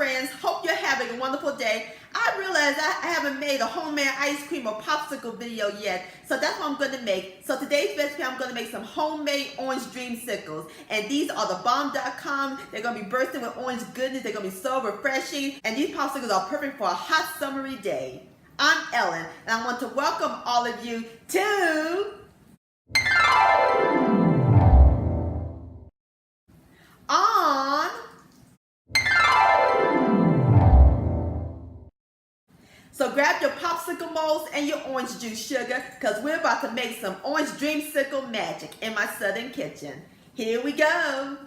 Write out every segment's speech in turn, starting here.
friends, hope you're having a wonderful day. I realize I haven't made a homemade ice cream or popsicle video yet, so that's what I'm going to make. So today's recipe, I'm going to make some homemade orange dreamsicles. And these are the bomb.com. They're going to be bursting with orange goodness. They're going to be so refreshing. And these popsicles are perfect for a hot summery day. I'm Ellen, and I want to welcome all of you to So grab your popsicle molds and your orange juice sugar, because we're about to make some orange dreamsicle magic in my southern kitchen. Here we go.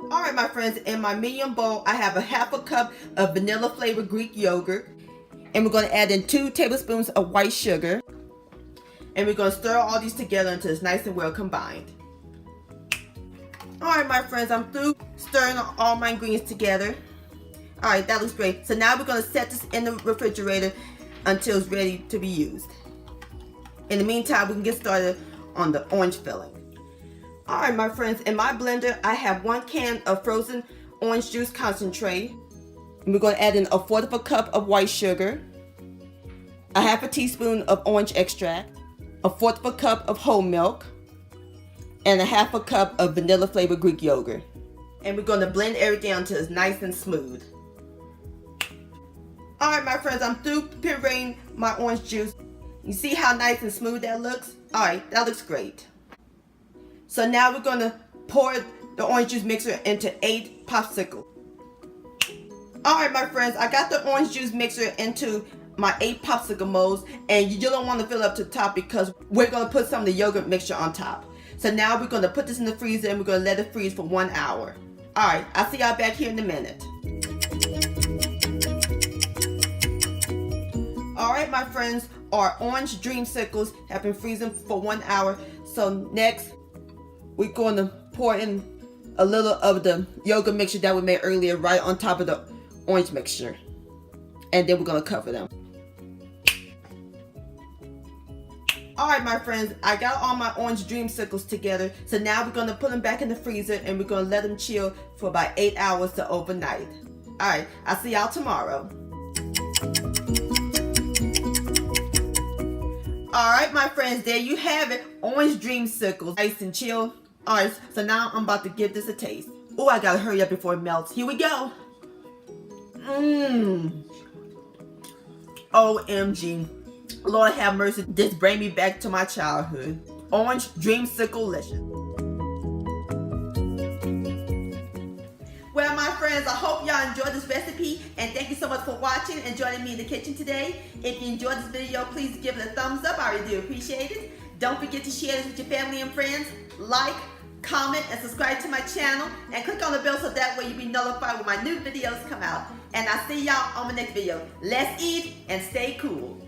Alright my friends, in my medium bowl I have a half a cup of vanilla flavored Greek yogurt, and we're going to add in 2 tablespoons of white sugar, and we're going to stir all these together until it's nice and well combined. Alright my friends, I'm through stirring all my ingredients together. Alright, that looks great. So now we're going to set this in the refrigerator until it's ready to be used. In the meantime, we can get started on the orange filling. Alright my friends, in my blender I have 1 can of frozen orange juice concentrate. And we're going to add in 1/4 of a cup of white sugar, a half a teaspoon of orange extract, 1/4 of a cup of whole milk, and a half a cup of vanilla flavored Greek yogurt. And we're going to blend everything until it's nice and smooth. Alright my friends, I'm through pureeing my orange juice. You see how nice and smooth that looks? Alright, that looks great. So now we're going to pour the orange juice mixer into 8 popsicles. Alright my friends, I got the orange juice mixer into my 8 popsicle molds, and you don't want to fill up to the top because we're going to put some of the yogurt mixture on top. So now we're going to put this in the freezer and we're going to let it freeze for 1 hour. Alright, I'll see y'all back here in a minute. Alright my friends, our orange dreamsicles have been freezing for 1 hour. So next, we're going to pour in a little of the yogurt mixture that we made earlier right on top of the orange mixture. And then we're going to cover them. Alright my friends, I got all my orange dreamsicles together. So now we're going to put them back in the freezer and we're going to let them chill for about 8 hours to overnight. Alright, I'll see y'all tomorrow. Alright my friends, there you have it. Orange dreamsicles, nice and chill. Alright, so now I'm about to give this a taste. Oh, I gotta hurry up before it melts. Here we go. OMG. Lord have mercy, this bring me back to my childhood. Orange dreamsicle-licious. Well my friends, I hope y'all enjoyed this recipe, and thank you so much for watching and joining me in the kitchen today. If you enjoyed this video, please give it a thumbs up. I really do appreciate it. Don't forget to share this with your family and friends. Like, comment, and subscribe to my channel, and click on the bell so that way you'll be notified when my new videos come out. And I'll see y'all on my next video. Let's eat and stay cool.